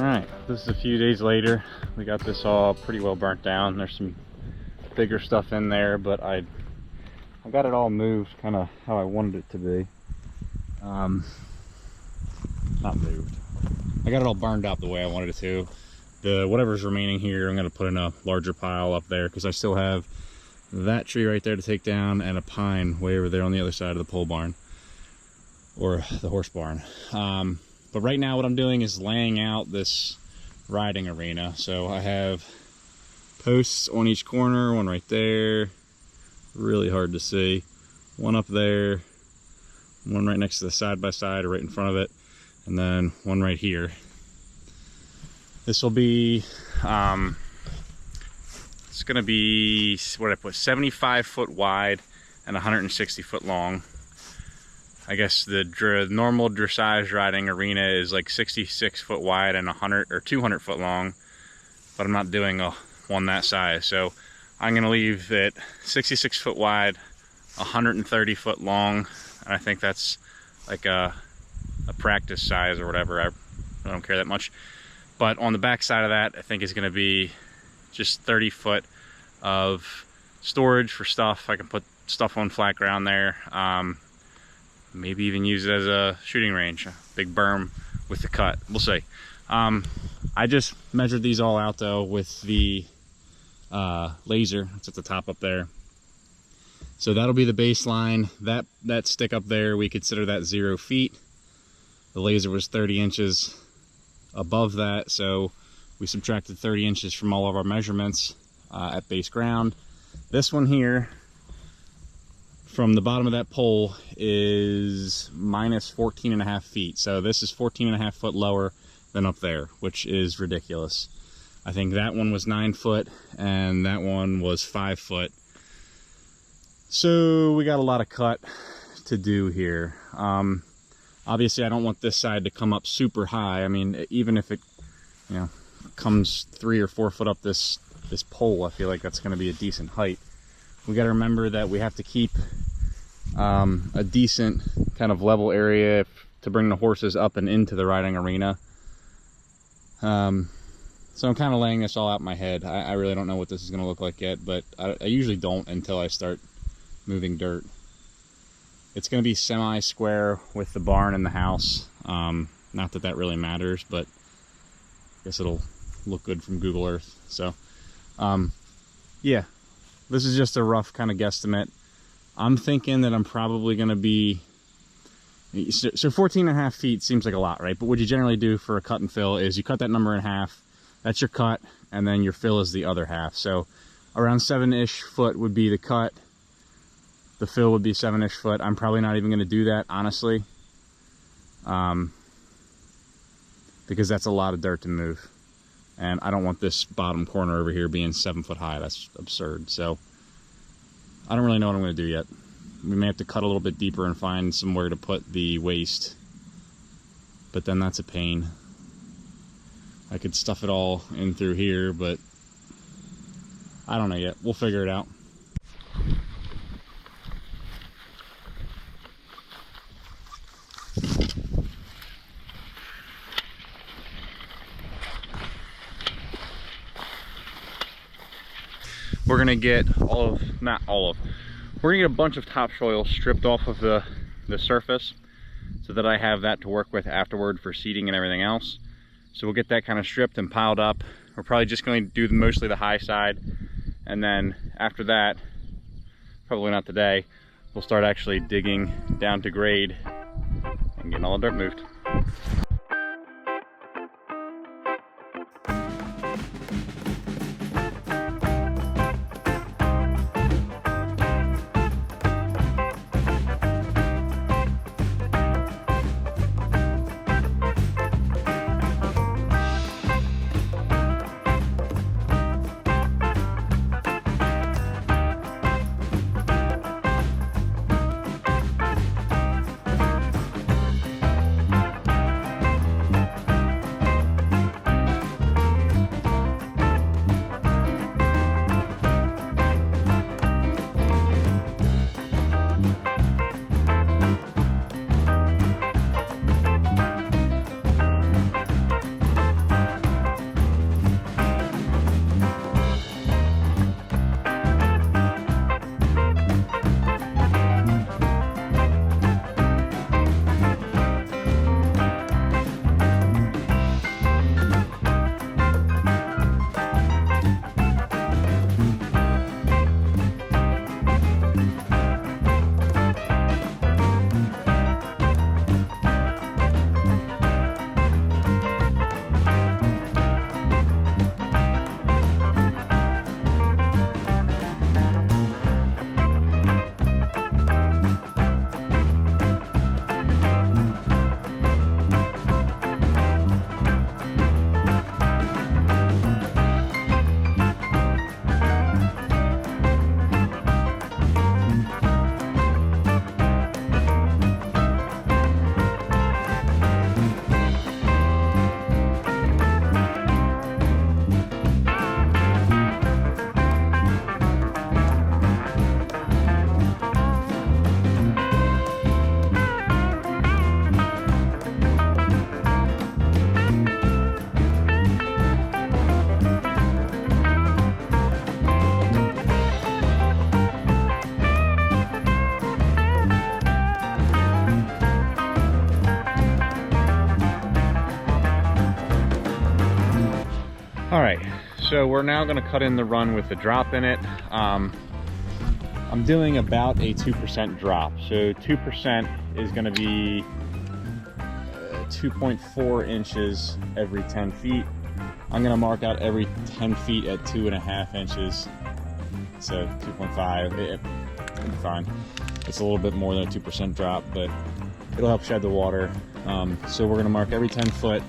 Alright, this is a few days later. We got this all pretty well burnt down. There's some bigger stuff in there, but I got it all moved kind of how I wanted it to be. Not moved. I got it all burned up the way I wanted it to. Whatever's remaining here, I'm going to put in a larger pile up there because I still have that tree right there to take down and a pine way over there on the other side of the pole barn, or the horse barn. But right now what I'm doing is laying out this riding arena. So I have posts on each corner, one right there, really hard to see, one up there, one right next to the side-by-side or right in front of it, and then one right here. This will be, it's gonna be, what did I put, 75 foot wide and 160 foot long. I guess the normal dressage riding arena is like 66 foot wide and 100 or 200 foot long, but I'm not doing one that size. So I'm gonna leave it 66 foot wide, 130 foot long, and I think that's like a practice size or whatever. I don't care that much. But on the back side of that, I think is going to be just 30 foot of storage for stuff. I can put stuff on flat ground there. Maybe even use it as a shooting range, a big berm with the cut. We'll see. I just measured these all out though with the laser. It's at the top up there. So that'll be the baseline. That stick up there, we consider that 0 feet. The laser was 30 inches above that, so we subtracted 30 inches from all of our measurements at base ground. This one here, from the bottom of that pole, is minus 14.5 feet. So this is 14.5 foot lower than up there, which is ridiculous. I think that one was 9 foot and that one was 5 foot. So we got a lot of cut to do here. Obviously I don't want this side to come up super high. I mean, even if it, you know, comes 3 or 4 foot up this pole, I feel like that's going to be a decent height. We got to remember that we have to keep a decent kind of level area to bring the horses up and into the riding arena. So I'm kind of laying this all out in my head. I really don't know what this is going to look like yet, but I usually don't until I start moving dirt. It's going to be semi-square with the barn and the house. Not that that really matters, but I guess it'll look good from Google Earth. So, yeah, this is just a rough kind of guesstimate. I'm thinking that I'm probably going to be... So 14.5 feet seems like a lot, right? But what you generally do for a cut and fill is you cut that number in half. That's your cut, and then your fill is the other half. So around 7-ish foot would be the cut. The fill would be 7-ish foot. I'm probably not even going to do that, honestly, because that's a lot of dirt to move, and I don't want this bottom corner over here being 7 foot high. That's absurd. So I don't really know what I'm going to do yet. We may have to cut a little bit deeper and find somewhere to put the waste, but then that's a pain. I could stuff it all in through here, but I don't know yet. We'll figure it out. We're gonna get not all of, we're gonna get a bunch of topsoil stripped off of the surface so that I have that to work with afterward for seeding and everything else. So we'll get that kind of stripped and piled up. We're probably just going to do mostly the high side, and then after that, probably not today, we'll start actually digging down to grade and getting all the dirt moved. All right, so we're now gonna cut in the run with the drop in it. I'm doing about a 2% drop. So 2% is gonna be 2.4 inches every 10 feet. I'm gonna mark out every 10 feet at 2.5 inches. So 2.5, it'll be fine. It's a little bit more than a 2% drop, but it'll help shed the water. So we're gonna mark every 10 foot,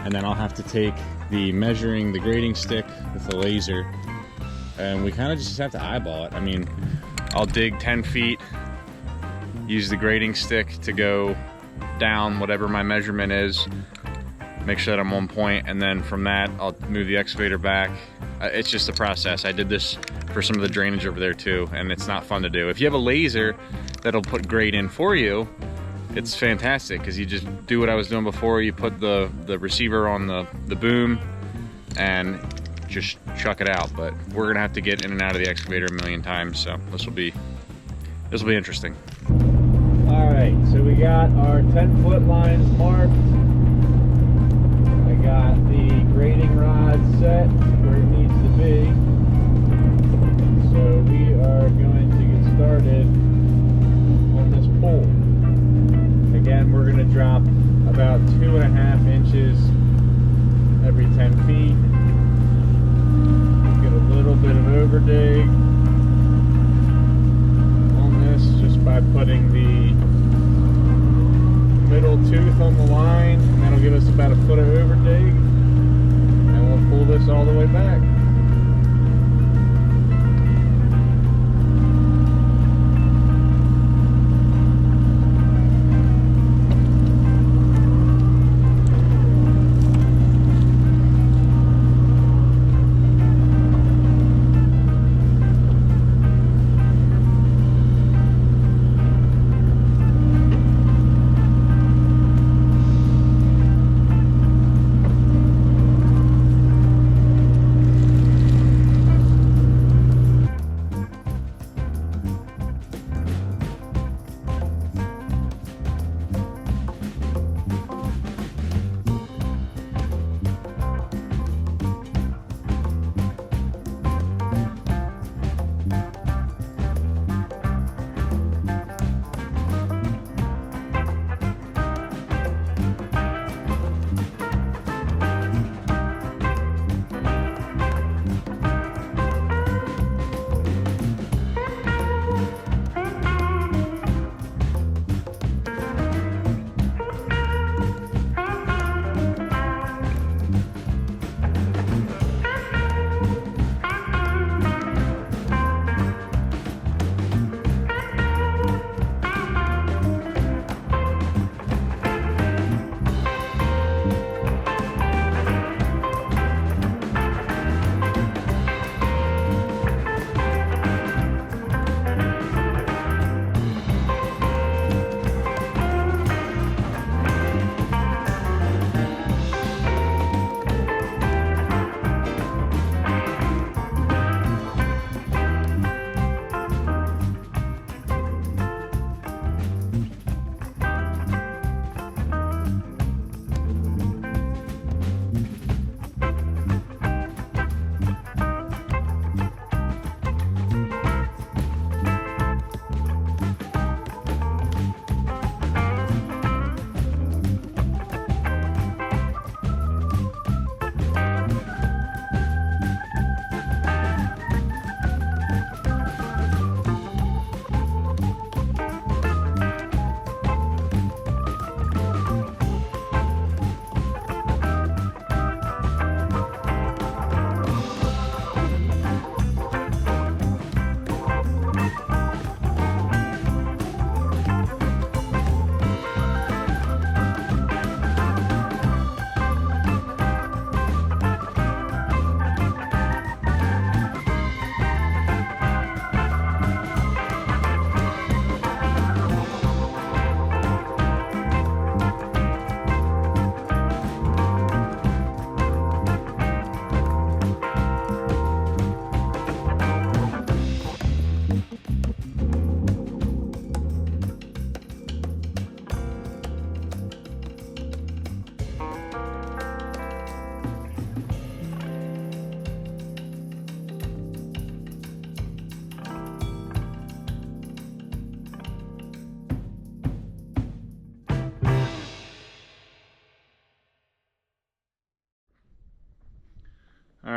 and then I'll have to take the grading stick with the laser, and we kind of just have to eyeball it. I mean, I'll dig 10 feet, use the grading stick to go down whatever my measurement is, make sure that I'm on point, and then from that I'll move the excavator back. It's just a process. I did this for some of the drainage over there too, and it's not fun to do. If you have a laser that'll put grade in for you, it's fantastic, because you just do what I was doing before. You put the receiver on the boom and just chuck it out. But we're gonna have to get in and out of the excavator a million times, so this will be interesting. All right, so we got our 10-foot lines marked. I got the grading rod set where it needs to be. So we are going to get started on this pole. Again, we're going to drop about 2.5 inches every 10 feet. Get a little bit of overdig on this just by putting the middle tooth on the line, and that'll give us about a foot of overdig, and we'll pull this all the way back.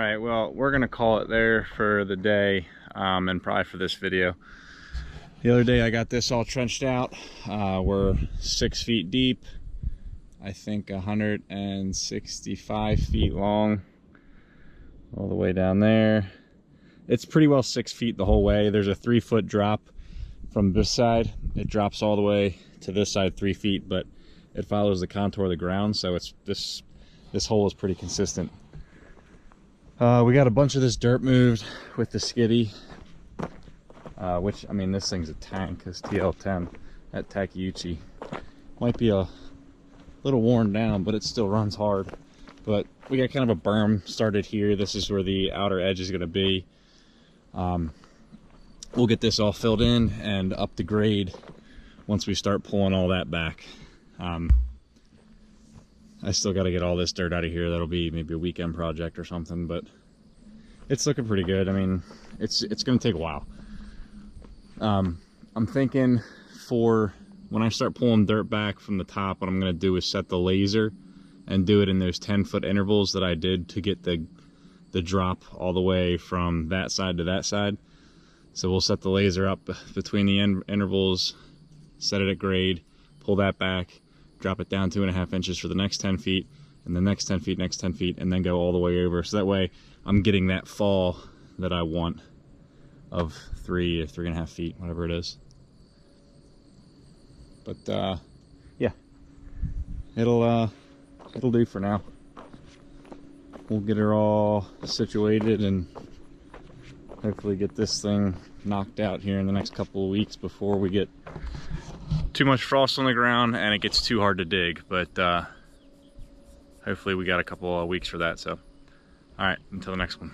right, well, we're gonna call it there for the day, and probably for this video. The other day I got this all trenched out. We're 6 feet deep, I think 165 feet long, all the way down there. It's pretty well 6 feet the whole way. There's a 3-foot drop from this side. It drops all the way to this side 3 feet, but it follows the contour of the ground, so it's this hole is pretty consistent. We got a bunch of this dirt moved with the skiddy, which, I mean, this thing's a tank, this TL10 at Takeuchi. Might be a little worn down, but it still runs hard. But we got kind of a berm started here. This is where the outer edge is going to be. We'll get this all filled in and up the grade once we start pulling all that back. I still got to get all this dirt out of here. That'll be maybe a weekend project or something, but it's looking pretty good. I mean, it's going to take a while. I'm thinking for when I start pulling dirt back from the top, what I'm going to do is set the laser and do it in those 10-foot intervals that I did to get the drop all the way from that side to that side. So we'll set the laser up between the intervals, set it at grade, pull that back, drop it down 2.5 inches for the next 10 feet, and the next 10 feet, next 10 feet, and then go all the way over. So that way I'm getting that fall that I want of 3 or 3.5 feet, whatever it is. But yeah, it'll do for now. We'll get her all situated and hopefully get this thing knocked out here in the next couple of weeks before we get too much frost on the ground and it gets too hard to dig. But hopefully we got a couple of weeks for that. So all right, until the next one.